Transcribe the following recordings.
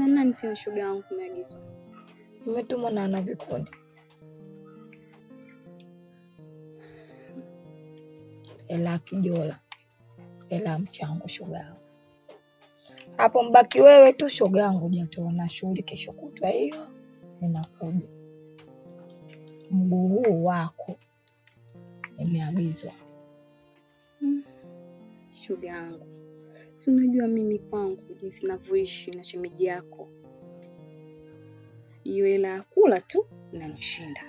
Na nani tena shoga yangu kumeagizwa? Nimetumwa na ana vikundi. Ela kijola. Ela mchango shoga yangu. Hapo mbaki wewe tu shoga yangu, hujatoa shughuli kesho kutwa hiyo. Ninakuja. Mguu huu wako nimeagizwa. Shoga yangu, si unajua mimi kwangu jinsi ninavyoishi na shemeji yako. Hiyo hela ya kula tu inanishinda.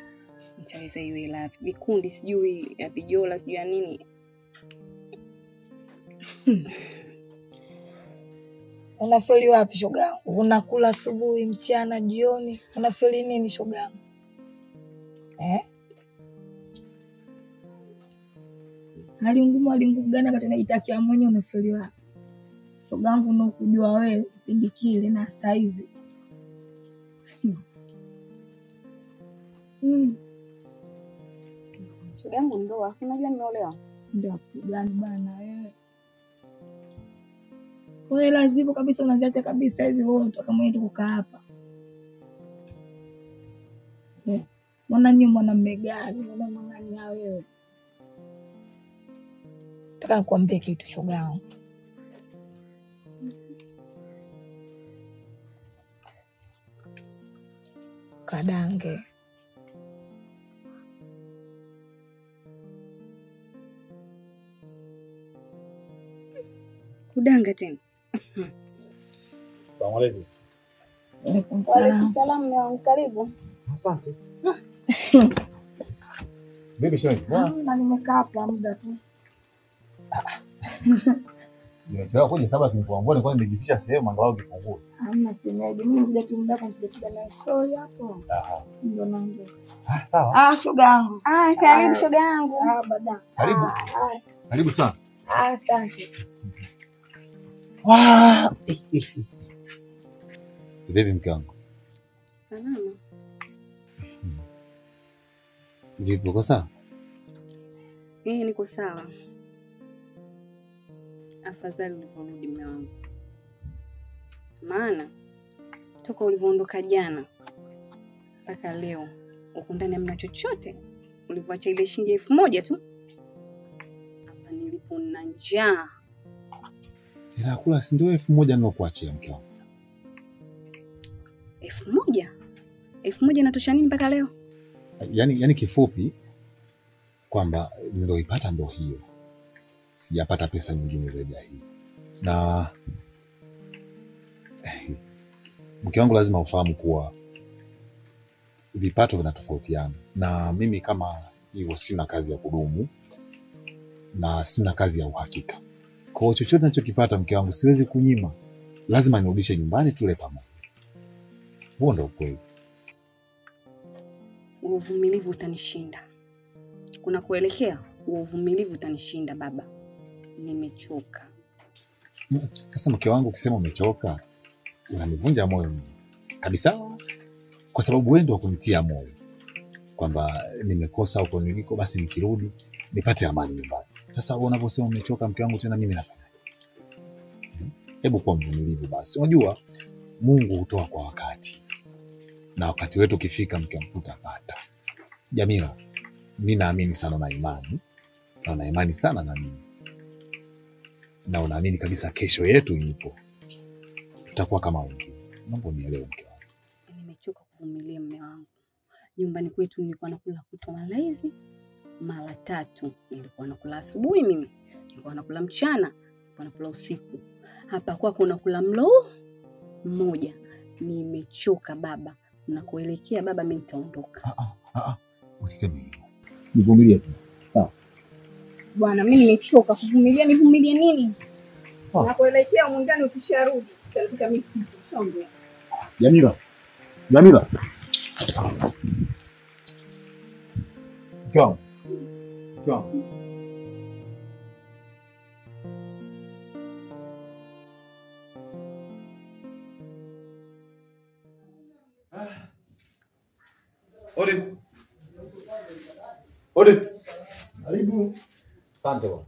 Nitaweza hiyo hela ya vikundi sijui ya vijola sijui ya nini. Unafeli wapi shoga yangu? Unakula asubuhi, mchana, jioni. Unafeli nini shoga yangu? Hali ngumu gani wakati unajitakia mwenyewe unafeli wapi? Shoga yangu unakujua wewe kipindi kile na sasa hivi. Shoga yangu ndoa, si unajua nimeolewa. Ndio gani bana wewe? Wewe lazima kabisa unaziacha kabisa hizi wewe unataka mwenyewe kukaa hapa. Mbona nyinyi mwanamume gani? Mbona mng'ania wewe? Nataka nikwambie kitu shoga yangu. Kadange. Kudanga tena. Asalamu alaykum. Waalaikum Salaam, karibu. Asante. Bibi shemeji. Na nimekaa hapa muda tu. Nimechelewa kuja sababu nilipoambia nilikuwa nimejificha sehemu angalau kifungue. Hamna shemeji. Mimi nikuja tu muda kupiga na story hapo. Ndio naongea. Sawa. Shoga yangu. Karibu shoga yangu. Bada. Karibu. Karibu sana. Asante. Vipi mke wangu? Salama. Vipi uko sawa? Niko sawa. Afadhali ulivyorudi mume wangu. Maana toka ulivyoondoka jana mpaka leo uko ndani hamna chochote. Ulivyoacha ile shilingi 1000 tu. Hapa nilipo na njaa. Ila kula si ndio 1000 nilokuachia mke wangu. 1000? 1000 inatosha nini mpaka leo? Yaani kifupi kwamba niloipata ndo hiyo. Sijapata pesa nyingine zaidi ya hii. Na mke wangu lazima ufahamu kuwa vipato vinatofautiana. Na mimi kama hivyo sina kazi ya kudumu na sina kazi ya uhakika. Kwa chochote ninachokipata mke wangu siwezi kunyima. Lazima nirudishe nyumbani tule pamoja. Huo ndio kweli. Uvumilivu utanishinda. Kuna kuelekea uvumilivu utanishinda baba. Nimechoka. Sasa mke wangu ukisema umechoka unanivunja moyo kabisa. Kwa sababu wewe ndio kunitia moyo kwamba nimekosa huko niliko, basi nikirudi nipate amani nyumbani. Sasa unavyosema umechoka mke wangu, tena mimi nafanya. Hebu kuwa mvumilivu basi. Unajua Mungu hutoa kwa wakati. Na wakati wetu ukifika mke wangu utapata. Jamila, mimi naamini sana na imani. Na imani sana na mimi. Na unaamini kabisa kesho yetu ipo. Tutakuwa kama wengine. Naomba unielewe mke wangu. Nimechoka kuvumilia mume wangu. Nyumbani kwetu nilikuwa nakula kutwa malaizi mara 3. Nilikuwa nakula asubuhi mimi. Nilikuwa nakula mchana, nilikuwa nakula usiku. Hapa kwako nakula mlo mmoja. Nimechoka baba. Nakuelekea baba, mimi nitaondoka. Usiseme hivyo. Nivumilie tu. Sawa. Bwana mimi nimechoka kuvumilia. Nivumilie nini? Nakuelekea mwingine ukisharudi. Utalikuta mimi songea. Jamila. Jamila. Come. Come. Ode. Ode. Karibu. Asante bwana.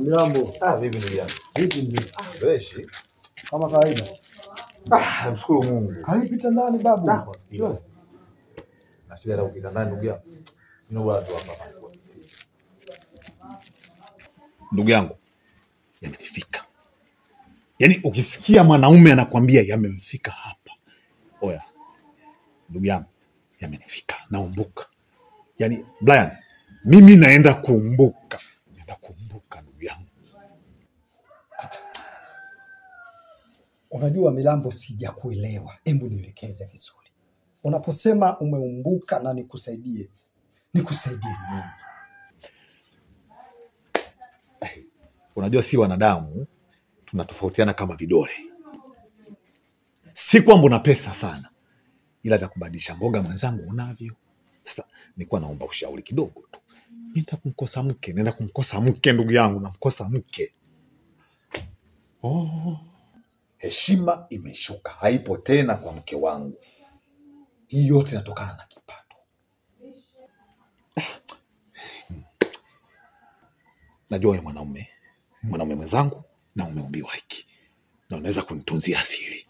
Milambo. Vipi ndugu yangu? Vipi mzee? Fresh. Kama kawaida. Namshukuru Mungu. Kalipita ndani babu. Yes. Na shida ya kupita ndani ndugu yangu. Mimi bado hapa. Ndugu yangu, yamenifika. Yaani ukisikia mwanaume anakuambia yamemfika hapa. Oya. Ndugu yangu, yamenifika. Naumbuka. Yaani Brian, mimi naenda kuumbuka. Naenda kuumbuka ndugu yangu. Unajua Milambo, sijakuelewa. Hebu nielekeze vizuri. Unaposema umeumbuka na nikusaidie nini? Unajua si wanadamu tunatofautiana kama vidole. Si kwamba una pesa sana, ila za kubadilisha mboga mwenzangu unavyo. Sasa nilikuwa naomba ushauri kidogo tu. Nenda kumkosa mke ndugu yangu, namkosa mke. Heshima imeshuka, haipo tena kwa mke wangu. Hii yote inatokana na kipato. Najua wewe mwanaume mwenzangu, na umeumbiwa hiki, na unaweza kunitunzia asili.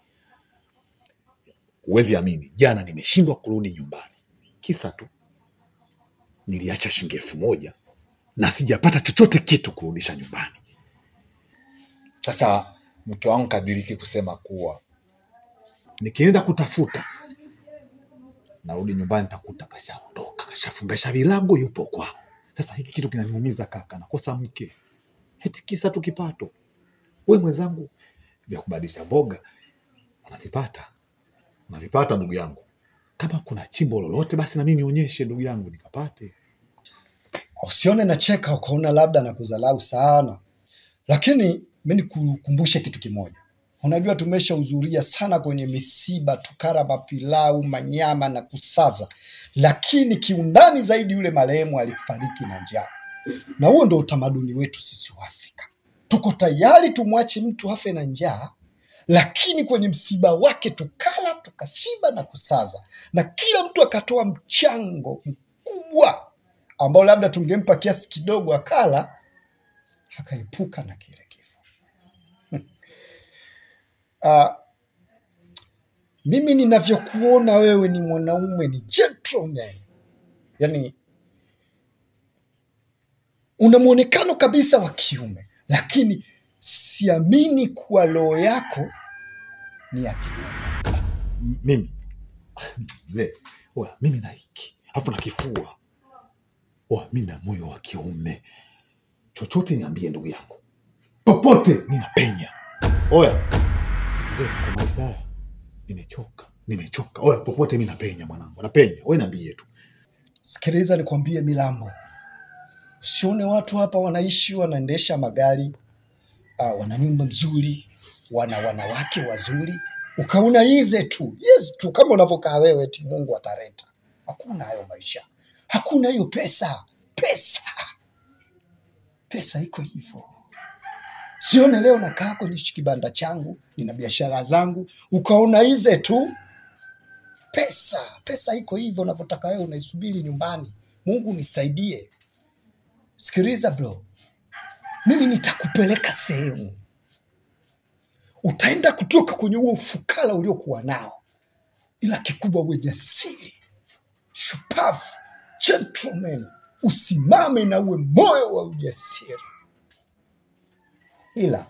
Huwezi amini, jana nimeshindwa kurudi nyumbani. Kisa tu niliacha shilingi 1000 na sijapata chochote kitu kurudisha nyumbani. Sasa mke wangu kadiriki kusema kuwa nikienda kutafuta, narudi nyumbani nitakuta kashaondoka, kashafungasha vilago, yupo kwao. Sasa hiki kitu kinaniumiza kaka, nakosa mke. Eti kisa tu kipato. Wewe mwenzangu, vya kubadilisha mboga unavipata ndugu yangu. Kama kuna chimbo lolote basi na mimi nionyeshe ndugu yangu nikapate. Usione na cheka ukaona labda na kuzalau sana. Lakini mimi nikukumbushe kitu kimoja. Unajua tumeshahudhuria sana kwenye misiba, tukara mapilau, manyama na kusaza. Lakini kiundani zaidi yule marehemu alifariki na njaa. Na huo ndio utamaduni wetu sisi wa Afrika. Tuko tayari tumwache mtu afe na njaa, lakini kwenye msiba wake tukala, tukashiba na kusaza. Na kila mtu akatoa mchango mkubwa ambao labda tungempa kiasi kidogo akala, akaepuka na kile kifo. Mimi ninavyokuona wewe ni mwanaume, ni gentleman. Yaani una muonekano kabisa wa kiume, lakini siamini kuwa roho yako ni ya kiume. Mimi mimi na hiki afu na kifua. Mimi na moyo wa kiume. Chochote niambie ndugu yangu, popote ninapenya. Mzee, kwa maisha haya nimechoka. Popote mimi napenya mwanangu, napenya. Wewe niambie tu. Sikiliza nikwambie Milambo. Usione watu hapa wanaishi, wanaendesha magari, wana nyumba nzuri, wana wanawake wazuri, ukauna ize tu. Yes tu kama unavokaa wewe eti Mungu atareta. Hakuna hayo maisha. Hakuna hiyo pesa. Pesa iko hivyo. Sione leo nakaa kwenye kibanda changu, nina biashara zangu, ukaona ize tu. Pesa iko hivyo unavotaka wewe, unaisubiri nyumbani. Mungu nisaidie. Sikiliza bro. Mimi nitakupeleka sehemu. Utaenda kutoka kwenye huo ufukara uliokuwa nao. Ila kikubwa uwe jasiri, shupavu, gentleman. Usimame na uwe moyo wa ujasiri. Ila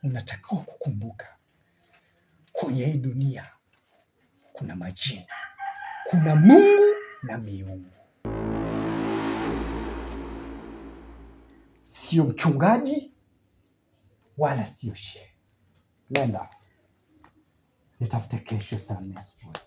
unatakiwa kukumbuka, kwenye hii dunia kuna majini, kuna Mungu na miungu. Sio mchungaji wala sio shehe. Nenda nitafute kesho saa 4 asubuhi.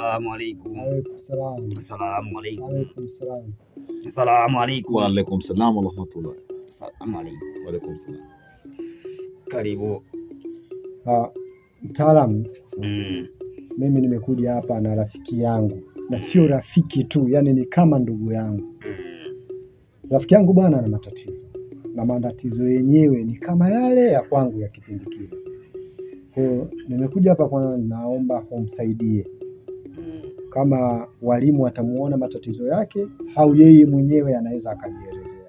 Assalamu alaikum. Alaikum salam. Assalamu alaikum. Alaikum salam. Assalamu alaikum. Wa alaikum salam wa rahmatullah. Assalamu alaikum. Wa alaikum salam. Karibu. Mtaalamu, mimi nimekuja hapa na rafiki yangu, na sio rafiki tu, yani ni kama ndugu yangu. Rafiki yangu bwana ana matatizo, na matatizo yenyewe ni kama yale ya kwangu ya kipindi kile. Kwa nimekuja hapa kwa, naomba umsaidie. Kama walimu watamuona matatizo yake au yeye mwenyewe anaweza akajielezea.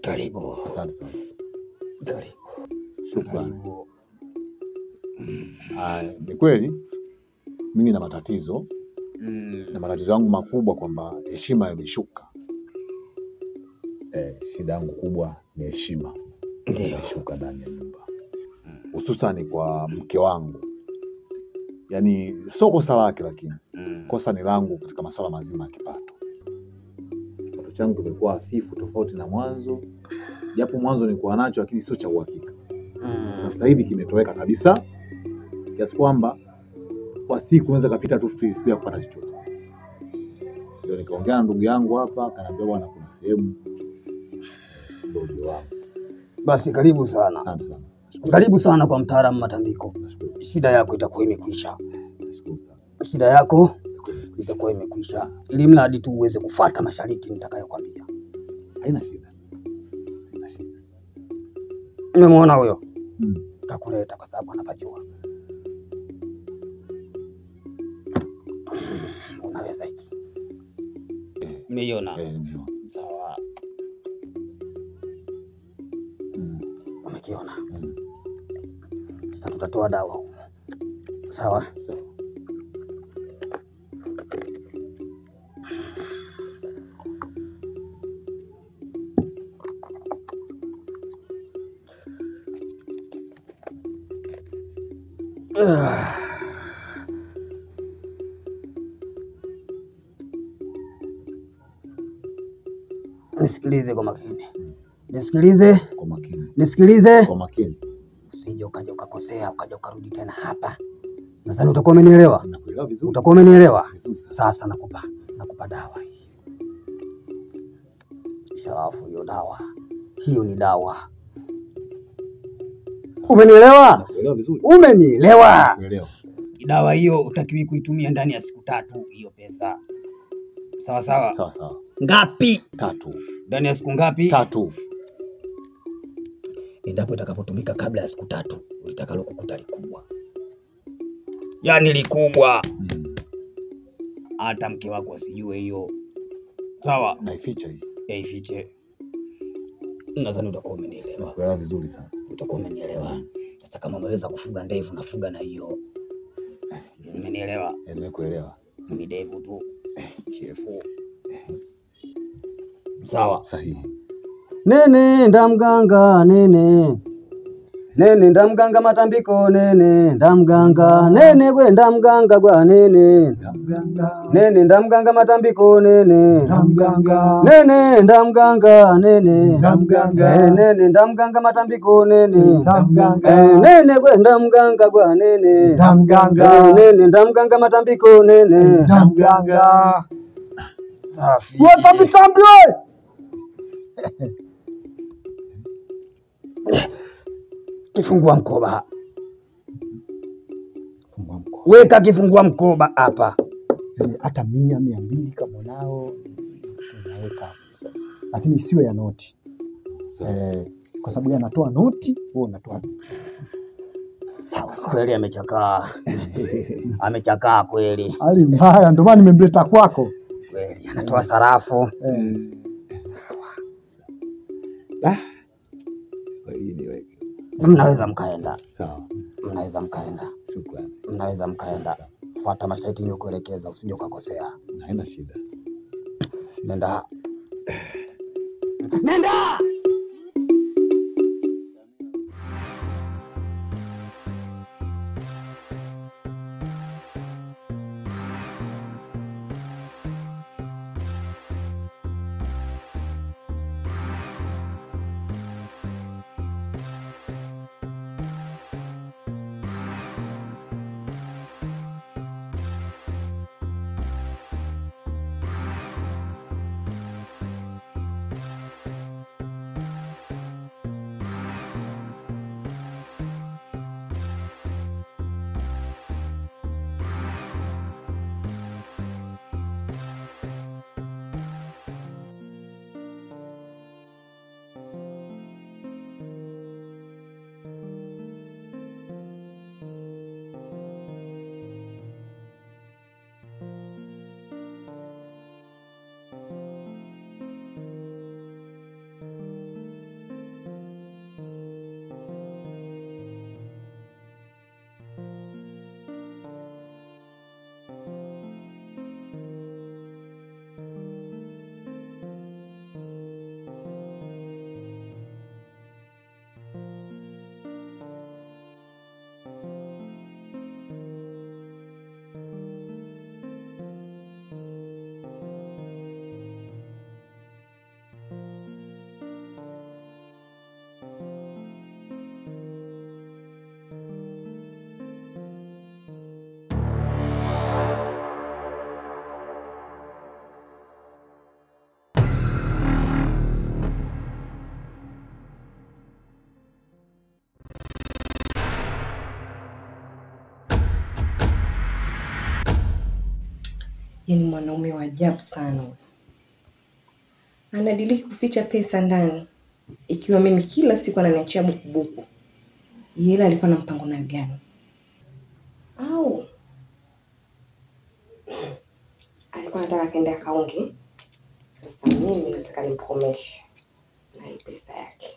Karibu. Asante sana. Karibu. Shukrani. Ni kweli mimi na matatizo na matatizo yangu makubwa kwamba heshima imeshuka. Shida yangu kubwa ni heshima. Ndio. Imeshuka ndani ya nyumba. Hususan kwa mke wangu. Yaani sio kosa lake, lakini kosa ni langu katika masuala mazima ya kipato. Kipato changu kimekuwa hafifu tofauti na mwanzo. Japo mwanzo nilikuwa nacho lakini sio cha uhakika. Sasa hivi kimetoweka kabisa. Kiasi kwamba kwa siku unaweza kupita tu free bila kupata chochote. Ndio nikaongea na ndugu yangu hapa, akaniambia bwana kuna sehemu ndio wangu. Basi karibu sana. Asante sana. Karibu sana kwa mtaalamu Matambiko. Shida yako itakuwa imekwisha. Nashukuru sana. Shida yako itakuwa imekwisha. Ili mradi tu uweze kufuata masharti nitakayokuambia. Haina shida. Haina shida. Umemwona huyo? Takuleta kwa sababu anapajua. Unaweza hiki. Umeiona? Nimeona. Sawa. Umekiona? Sasa tutatoa dawa. Sawa? Sawa. Nisikilize kwa makini. Nisikilize Kwa makini. Nisikilize Kwa makini. usije ukaja ukakosea ukaja ukarudi tena hapa. Nadhani utakuwa umenielewa. Nakuelewa vizuri. Utakuwa umenielewa. Vizuri sana. Sasa nakupa dawa hii. Sharafu hiyo dawa. Hiyo ni dawa. Umenielewa? Nakuelewa vizuri. Umenielewa? Nakuelewa. Dawa hiyo utakiwi kuitumia ndani ya siku 3 hiyo pesa. Sawa sawa? Sawa sawa. Ngapi? 3. Ndani ya siku ngapi? 3. Endapo itakapotumika kabla ya siku 3, ulitakalo kukuta likubwa. Yaani likubwa. Hata mke wako asijue hiyo. Sawa? Naificha hii. Ifiche. Nadhani utakuwa umenielewa. Nakuelewa vizuri sana. Utakuwa umenielewa. Sasa kama umeweza kufuga ndevu nafuga na hiyo. Umenielewa? Nimekuelewa. Ni ndevu tu. Chefu. Sawa. Sahihi. Nene ndamganga nene. Nene ndamganga Matambiko nene ndamganga nene gwe ndamganga gwa nene Ndamganga. nene ndamganga Matambiko nene Ndamganga. nene ndamganga nene Ndamganga. nene ndamganga Matambiko nene Ndamganga. nene gwe ndamganga gwa nene Ndamganga. nene ndamganga Matambiko nene Ndamganga. safi. Watambitambi wewe. Kifungua mkoba. Fungua mkoba. Weka kifungua mkoba hapa. Yaani hata 100, 200 kama nao tunaweka. Lakini isiwe ya noti. Kwa sababu yeye anatoa noti, wewe unatoa. Sawa sawa. Kweli amechakaa. Amechakaa kweli. Hali mbaya ndio maana nimemleta kwako. Kweli anatoa sarafu. Mnaweza mkaenda. Sawa. Mnaweza mkaenda. Shukrani. Mnaweza mkaenda. Fuata masharti niliyokuelekeza usije ukakosea. Haina shida. Nenda. Nenda! Yaani mwanaume wa ajabu sana huyo. Anadiliki kuficha pesa ndani, ikiwa mimi kila siku ananiachia buku. Yeye alikuwa na mpango nayo gani? Au alikuwa anataka kaende akaonge. Sasa mimi nataka nimkomeshe na hii pesa yake.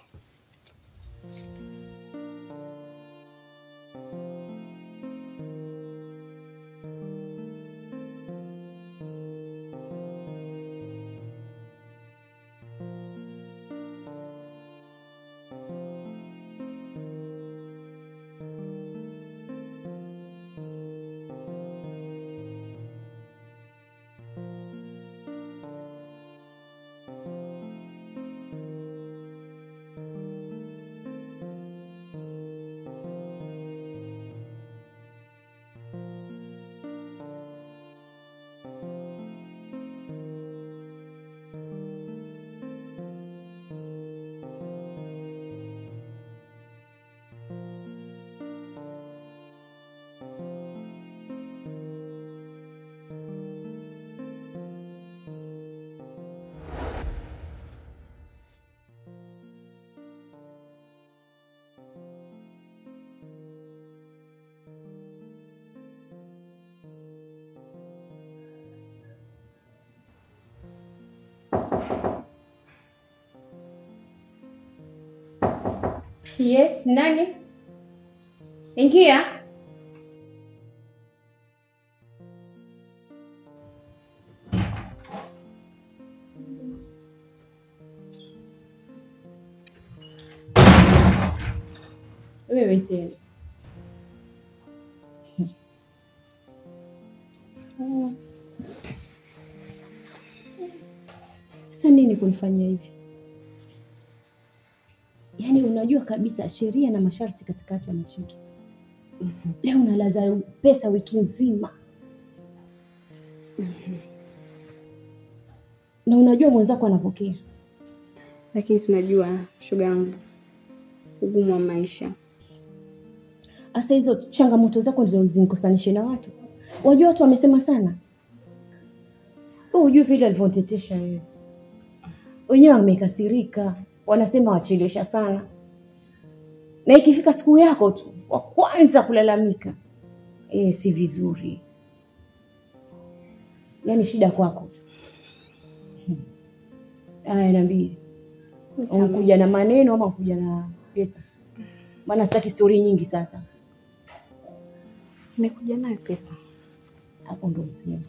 Yes, nani? Ingia. Wewe tena. Sasa nini kunifanyia hivi? Yaani unajua kabisa sheria na masharti katikati ya nchi yetu. Leo unalaza pesa wiki nzima. Na unajua mwenzako anapokea. Lakini tunajua shoga yangu ugumu wa maisha. Asa hizo changamoto zako ndio zinikosanishe na watu. Wajua watu wamesema sana. Wewe unajua vile alivyotetesha wewe. Wenyewe wamekasirika, wanasema wachelewesha sana. Na ikifika siku yako tu, wa kwanza kulalamika. Si vizuri. Yaani shida kwako tu. Niambie. Unakuja na maneno ama unakuja na pesa? Maana sitaki story nyingi sasa. Nimekuja nayo pesa. Hapo ndo usema.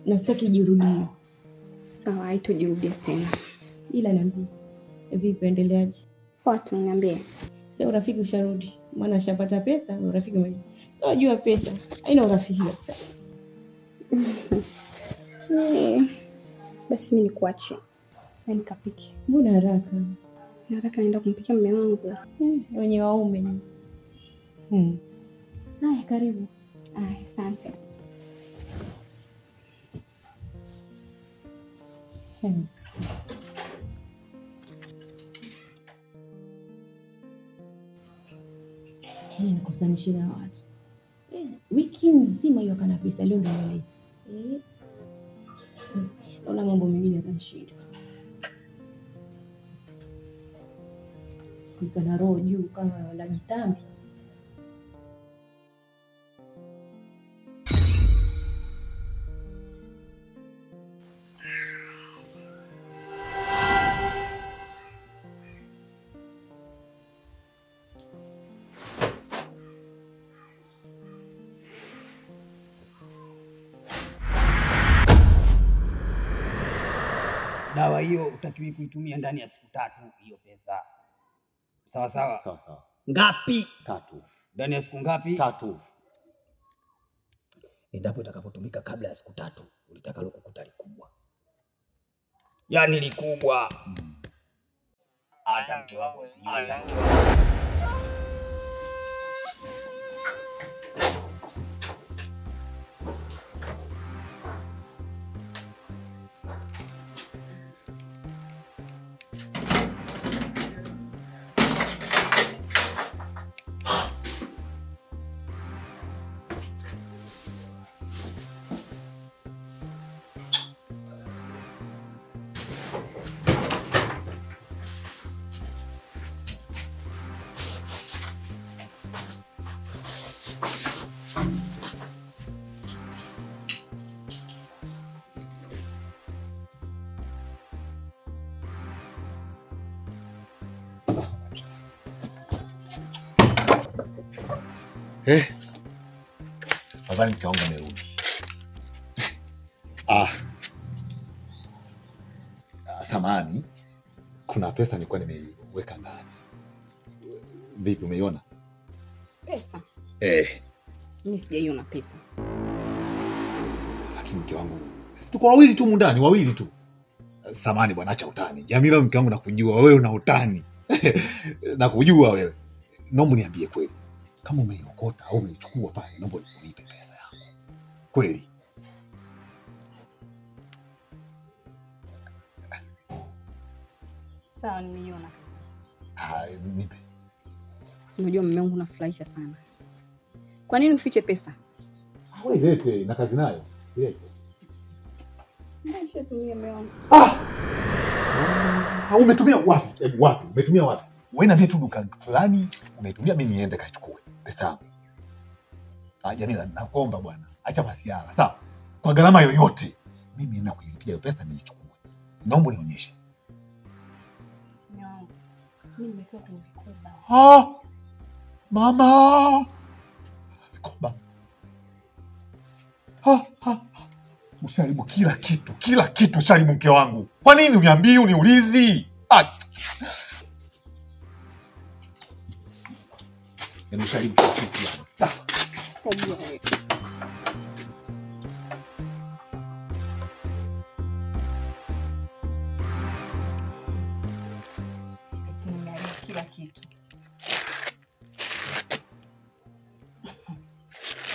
Na sitaki jirudie. Sawa, haitojirudia tena. Ila niambie. Vipi endeleaje? Watu niambie. Sasa urafiki usharudi. Maana shapata pesa, urafiki umerudi. Sio unajua pesa. Haina urafiki sasa. Basi mimi nikuache. Na nikapike. Mbona haraka? Haraka naenda kumpikia mume wangu. Wenye waume ni. Haya karibu. Asante. Nikusanishe na watu. Wiki nzima hiyo kana pesa leo ndio naleta. Naona mambo mengine yatanishida. Nikana roho juu kama wanajitambi. Dawa hiyo utakiwi kuitumia ndani ya siku 3 hiyo pesa. Sawa sawa? Sawa sawa. Ngapi? 3. Ndani ya siku ngapi? 3. Endapo itakapotumika kabla ya siku 3, ulitakalo kukuta likubwa. Yaani likubwa. Hata mke wako sijui. Nadhani mke wangu amerudi. Samahani. Kuna pesa nilikuwa nimeiweka ndani. Vipi, umeiona? Pesa? Mimi sijaiona pesa. Lakini mke wangu, tuko wawili tu mundani, wawili tu. Samahani bwana, acha utani. Jamila, mke wangu nakujua wewe una utani. Nakujua wewe. Naomba niambie kweli. Kama umeiokota au umeichukua pale, naomba unipe pesa yako. Kweli? Sawa, nimeiona pesa. Nipe. Unajua mume wangu unafurahisha sana. Kwa nini ufiche pesa? Wewe lete, na kazi nayo. Lete. Maisha tumia mume wangu. Umetumia wapi? Wapi? Umetumia wapi? Wewe na vitu duka fulani umetumia, mimi niende kachukue pesa. Jamila, nakuomba bwana, acha masiara. Sawa? Kwa gharama yoyote mimi nakuilipia hiyo pesa niichukue. Naomba nionyeshe. Mimi nimetoka kwenye vikoba. Mama. Vikoba. Usharibu kila kitu sharibu mke wangu. Kwa nini uniambii, uniulizi? Usharibu kila kitu. Tabia wewe. Kila kitu.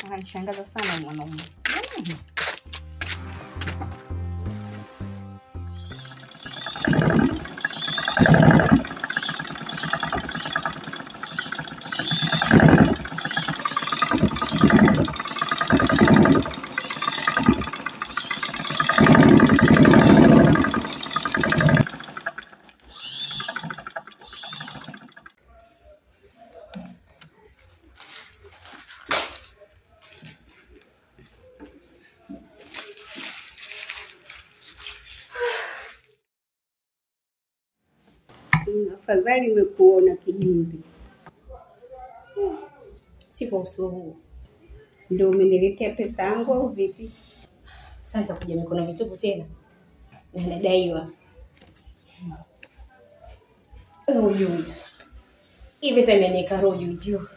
Ananishangaza sana mwanaume. Afadhali nimekuona kijumbe. Si kwa uso huu. Ndio umeniletea pesa yangu au vipi? Sasa kuja mikono mitupu tena. Na nadaiwa. Ujui. Hivi sasa imeniweka roho juu.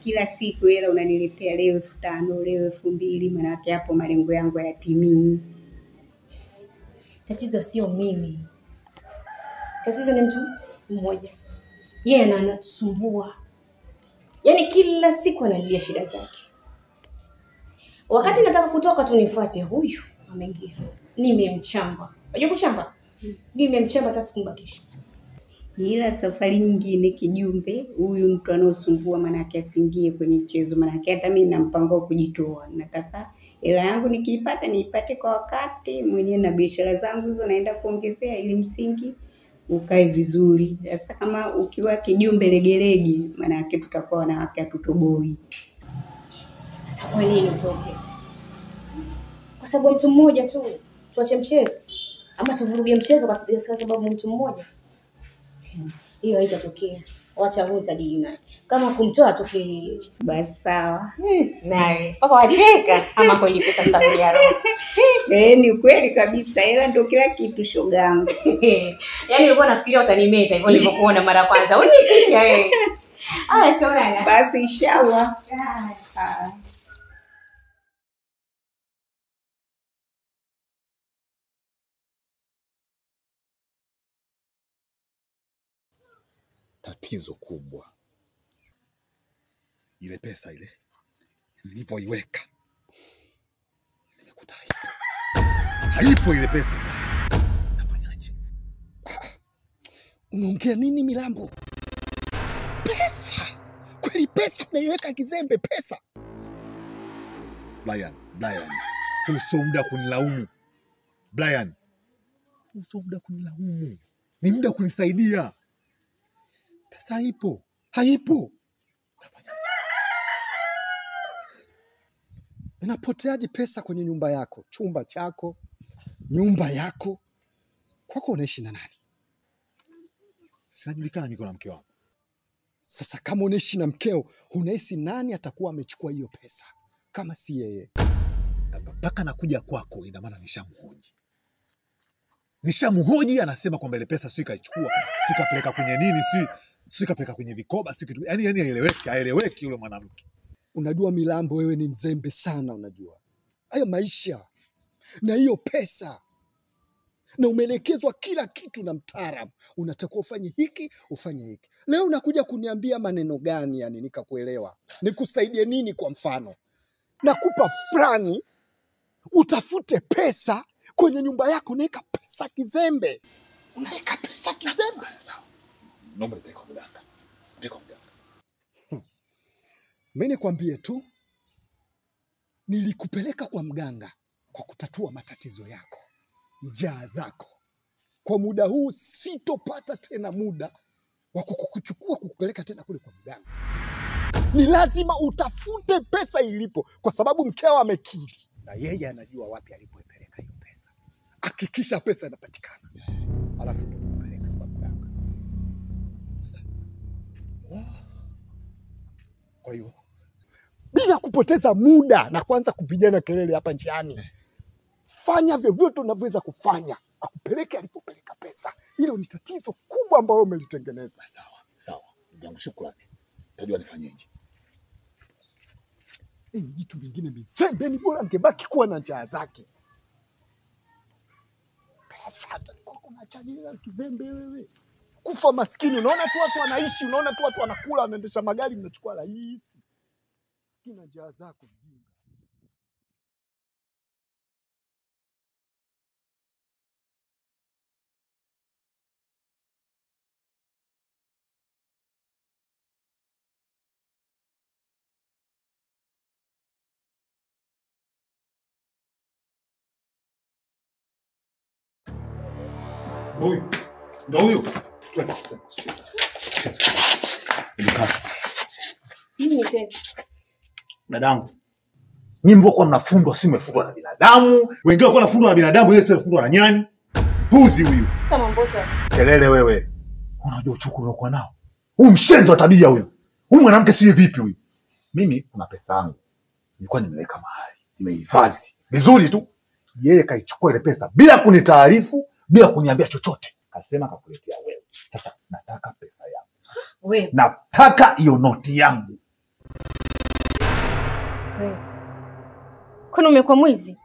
Kila siku hela unaniletea, leo 5,000, leo 2,000, maana yake hapo malengo yangu hayatimii. Tatizo sio mimi. Tatizo ni mtu mmoja. Yeye anatusumbua. Yaani kila siku analia shida zake. Wakati nataka kutoka tu nifuate huyu ameingia. Nimemchamba. Unajua kuchamba? Nimemchamba hata sikumbakisha. Ila safari nyingine kijumbe, huyu mtu anaosumbua maana yake asingie kwenye mchezo, maana yake hata mimi nina mpango wa kujitoa. Nataka hela yangu nikiipata niipate kwa wakati, mwenyewe na biashara zangu hizo naenda kuongezea ili msingi ukae vizuri. Sasa kama ukiwa kijumbe legelege, maana yake tutakuwa wanawake hatutoboi. Sasa kwa nini utoke? Kwa sababu mtu mmoja tu tuache mchezo ama tuvuruge mchezo kwa sababu mtu mmoja? Hiyo haitatokea. Wacha huyu tadili naye. Kama kumtoa atoke basi sawa. Naye. Paka wacheka ama kweli pesa msafiri ya roho. Ni kweli kabisa, hela ndio kila kitu shogangu. Yaani ulikuwa nafikiria utanimeza hivyo nilipokuona mara kwanza. Unitisha wewe. Tuona. Basi inshallah. Tatizo kubwa. Ile pesa ile nilivyoiweka nimekuta haipo ile pesa. Nafanyaje? Unaongea nini Milambo? Pesa? Kweli pesa unaiweka kizembe pesa? Brian, uso muda kunilaumu. Brian, uso muda kunilaumu. Ni muda kunisaidia. Pesa haipo. Inapoteaje pesa kwenye nyumba yako? Chumba chako, nyumba yako. Kwako unaishi na nani? Sinajulikana niko na mke wangu. Sasa kama unaishi na mkeo, unahisi nani atakuwa amechukua hiyo pesa kama si yeye? Mpaka nakuja kwako ina maana nishamhoji. Nishamhoji anasema kwamba ile pesa sio ikaichukua, sio kapeleka kwenye nini, sio kapeleka kwenye vikoba, sio kitu. Yaani haeleweki yule mwanamke. Unajua Milambo, wewe ni mzembe sana. Unajua haya maisha na hiyo pesa, na umeelekezwa kila kitu na mtaalamu, unatakiwa ufanye hiki ufanye hiki. Leo unakuja kuniambia maneno gani? Yani nikakuelewa nikusaidie nini? Kwa mfano nakupa plani, utafute pesa kwenye nyumba yako, unaweka pesa kizembe, unaweka pesa kizembe. Sawa, naomba nipeleke kwa mganga. Mimi nikwambie tu, nilikupeleka kwa mganga kwa kutatua matatizo yako, njaa zako. Kwa muda huu sitopata tena muda wa kukuchukua kukupeleka tena kule kwa mganga. Ni lazima utafute pesa ilipo, kwa sababu mkeo amekiri na yeye anajua wapi alipoipeleka hiyo pesa. Hakikisha pesa inapatikana, alafu ndio kupeleka kwa mganga. Kwa hiyo bila kupoteza muda na kuanza kupigana kelele hapa njiani, fanya vyovyote unavyoweza kufanya akupeleke alipopeleka pesa. Hilo ni tatizo kubwa ambalo umelitengeneza. Sawa. Ndugu, shukrani. Tajua nifanyeje. Vitu vingine mizembe, ni bora ningebaki kuwa na njaa zake. Pesa kuna chajira kizembe wewe. Kufa maskini, unaona tu watu wanaishi, unaona tu watu wanakula, wanaendesha magari, mnachukua rahisi. Kina njaa zako mjinga. Huyu. Nini tena? Dadangu, nyinyi mlikuwa mnafundwa, si mmefundwa na binadamu. Wengine walikuwa wanafundwa na binadamu, yeye sasa anafundwa na nyani. Puzi huyu. Sasa Mambota. Kelele wewe. Unajua uchukuru unakuwa nao. Huyu mshenzi wa tabia huyu. Huyu mwanamke si vipi huyu? Mimi kuna pesa yangu nilikuwa nimeweka mahali, nimehifadhi vizuri tu. Yeye kaichukua ile pesa bila kunitaarifu, bila kuniambia chochote. Kasema kakuletea wewe. Sasa nataka pesa yangu. Wewe. Nataka hiyo noti yangu. Wewe. Kwani umekuwa mwizi?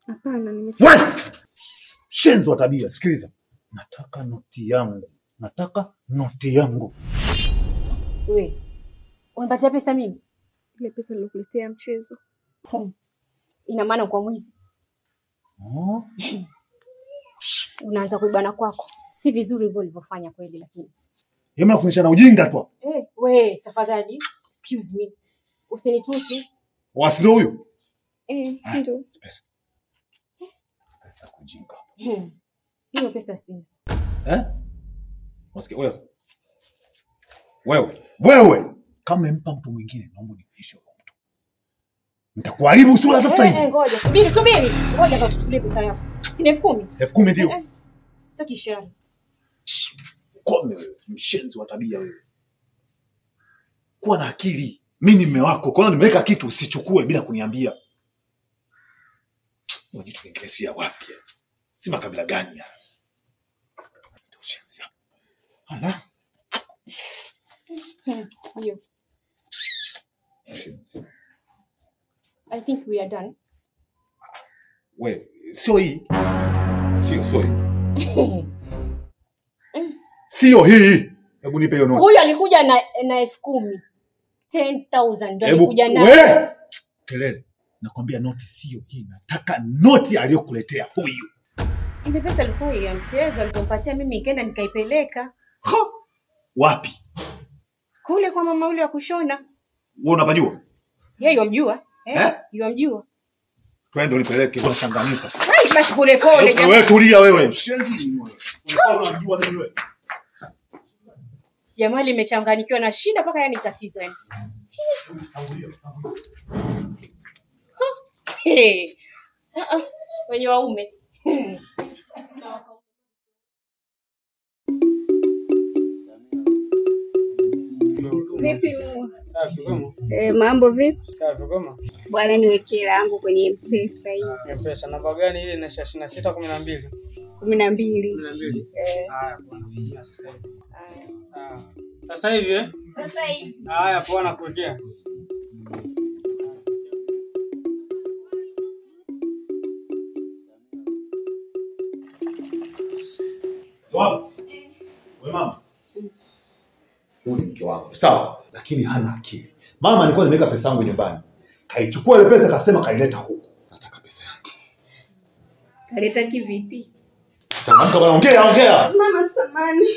Hapana, nimechoka. Wewe! Shenzi wa tabia, sikiliza. Nataka noti yangu. Wewe. Unipatia pesa mimi? Ile pesa nilokuletea mchezo. Ina maana kwa mwizi. Unaanza kuibana kwako. Si vizuri hivyo ulivyofanya kweli, lakini. Yeye mnafundishana ujinga tu. Wewe tafadhali, excuse me. Usinitusi. Wasio huyu? Ndio. Pesa kujinga. Hiyo pesa sina. Wasikia wewe. Kama umempa mtu mwingine naomba nionyeshe huyo mtu. Nitakuharibu sura sasa hivi. Ngoja, subiri. Ngoja tutulie pesa yako. Si 10,000? 10,000 ndio. Sitaki shari. Kome wewe, mshenzi wa tabia wewe. Kuwa na akili. Mimi ni mume wako, kwa nini nimeweka kitu usichukue bila kuniambia? Unajitu kingesia wapi? Si makabila gani ya? Mshenzi. Ala. Hiyo. I think we are done. Wewe, sio hii. Sio hii. Sio hii. Hebu nipe hiyo noti. Huyu alikuja na 10,000. 10,000 ndio alikuja nayo. Wewe! Kelele. Nakwambia noti sio hii. Nataka noti aliyokuletea huyu. Ile pesa ilikuwa ya mchezo alipompatia mimi, ikaenda nikaipeleka. Wapi? Kule kwa mama ule wa kushona. Wewe unapajua? Yeye yomjua. Yomjua. Twende ulipeleke kwa shanganisa. Hai basi pole jamaa. Wewe tulia wewe. Mshenzi wewe. Unajua nini wewe? Jamaa limechanganyikiwa na shida mpaka yani tatizo yani. Wenye waume. Vipi Mua? Safi kama. Mambo vipi? Safi kama. Bwana niwekee langu kwenye M-Pesa hii. M-Pesa namba gani ile? Na 2612. 12. 12. Haya bwana. Sasa hivi. Sawa. Sasa hivi eh? Sasa hivi. Haya poa nakuwekea. Wewe mama. Huyu ni mke wangu. Sawa, lakini hana akili. Mama alikuwa nimeweka pesa yangu nyumbani. Kaichukua ile pesa akasema kaileta huku. Nataka pesa yangu. Kaleta kivipi? Changamka bwana, ongea. Mama samani.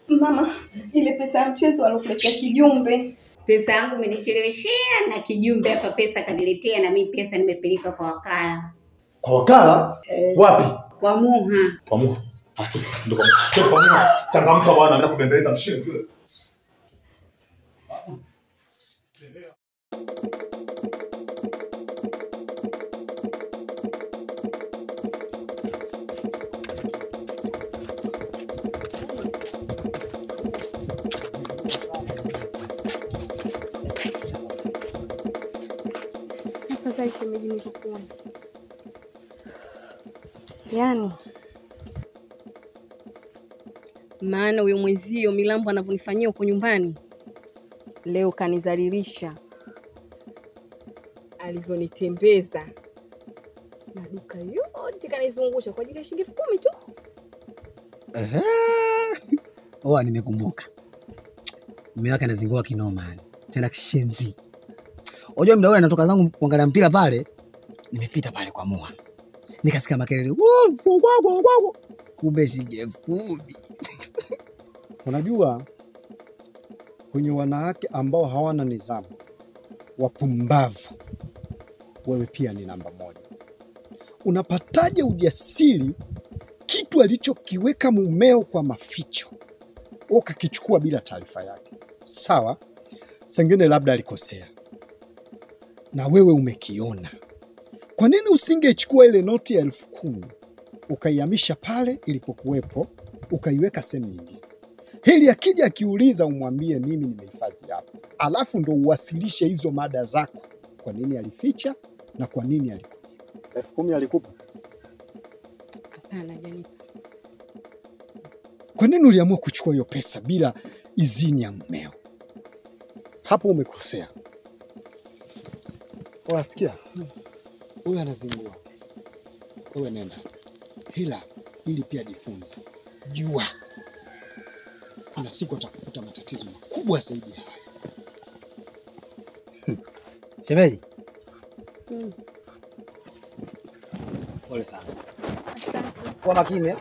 Mama, ile pesa ya mchezo alokuletea kijumbe. Pesa yangu umenicheleweshea na kijumbe hapa pesa kaniletea na mimi pesa nimepeleka kwa wakala. Kwa wakala? Wapi? Kwa Muha. Kwa Muha. Ndio kwa Muha. Changamka bwana, nataka kubembeleza mshike vile. Yaani maana huyo mwenzio Milambo anavyonifanyia huko nyumbani leo kanizalilisha, alivyonitembeza maduka yote kanizungusha kwa ajili ya shilingi 10,000 tu. Nimekumbuka. Mume wake anazingua kinoma yani. Tena kishenzi. Unajua muda ule anatoka zangu kuangalia mpira pale, nimepita pale kwa Muha. Nikasikia makelele. Kumbe shilingi 10,000. Unajua kwenye wanawake ambao hawana nidhamu, wapumbavu, wewe pia ni namba 1. Unapataje ujasiri kitu alichokiweka mumeo kwa maficho ukakichukua bila taarifa yake? Sawa, sengine labda alikosea na wewe umekiona. Kwa nini usingechukua ile noti ya 10,000 ukaihamisha pale ilipokuwepo ukaiweka sehemu nyingine? Hili akija akiuliza umwambie mimi nimehifadhi hapo. Alafu ndo uwasilishe hizo mada zako. Kwa nini alificha na kwa nini alikupa? 10,000 alikupa? Hapana, hajanipa. Kwa nini uliamua kuchukua hiyo pesa bila idhini ya mmeo? Hapo umekosea. Wasikia? Huyu anazingua. Wewe nenda. Hila ili pia jifunze. Jua. Kuna siku atakukuta matatizo makubwa zaidi ya haya. Shemeji. Pole sana. Kwa makini.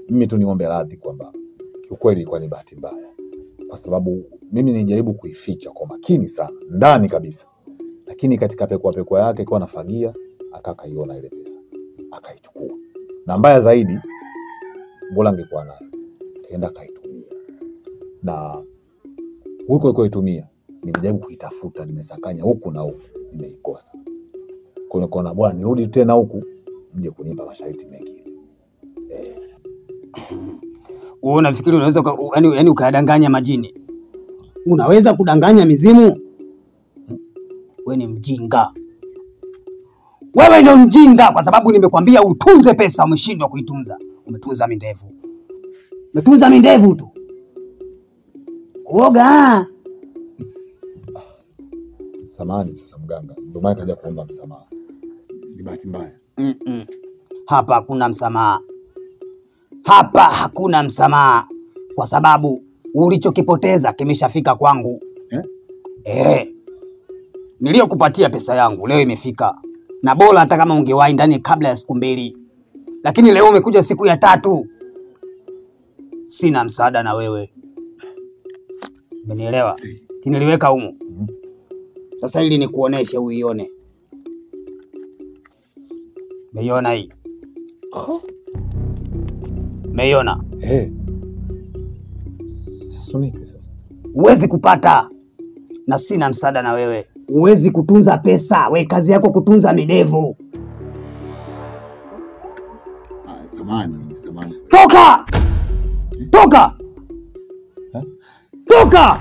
Mimi tu niombe radhi kwamba kiukweli ilikuwa ni bahati mbaya. Kwa sababu mimi nilijaribu kuificha kwa makini sana, ndani kabisa. Lakini katika pekua yake kwa nafagia, akaiona ile pesa. Akaichukua. Na mbaya zaidi, bora angekuwa nayo. Kaenda kaitumia. Na huko kuitumia, nimejaribu kuitafuta, nimesakanya huku na huku, nimeikosa. Kwa hiyo nikaona bwana nirudi tena huku, mje kunipa masharti mengine. Wewe unafikiri unaweza yani ukadanganya majini? Unaweza kudanganya mizimu? Wewe ni mjinga. Wewe ndio mjinga kwa sababu nimekwambia utunze pesa umeshindwa kuitunza. Umetunza mindevu. Umetunza mindevu tu. Kuoga. Samahani sasa mganga. Ndio maana kaja kuomba msamaha. Ni bahati mbaya. Hapa hakuna msamaha. Hapa hakuna msamaha kwa sababu ulichokipoteza kimeshafika kwangu. Niliyokupatia pesa yangu leo imefika. Na bora hata kama ungewahi ndani kabla ya siku 2. Lakini leo umekuja siku ya 3. Sina msaada na wewe. Umenielewa? Niliweka humo. Sasa hili ni kuoneshe uione. Umeiona hii? Umeiona? Sasa nipe sasa. Huwezi kupata, na sina msaada na wewe. Huwezi kutunza pesa, we kazi yako kutunza midevu. Samani. Toka! Toka! Ha? Toka!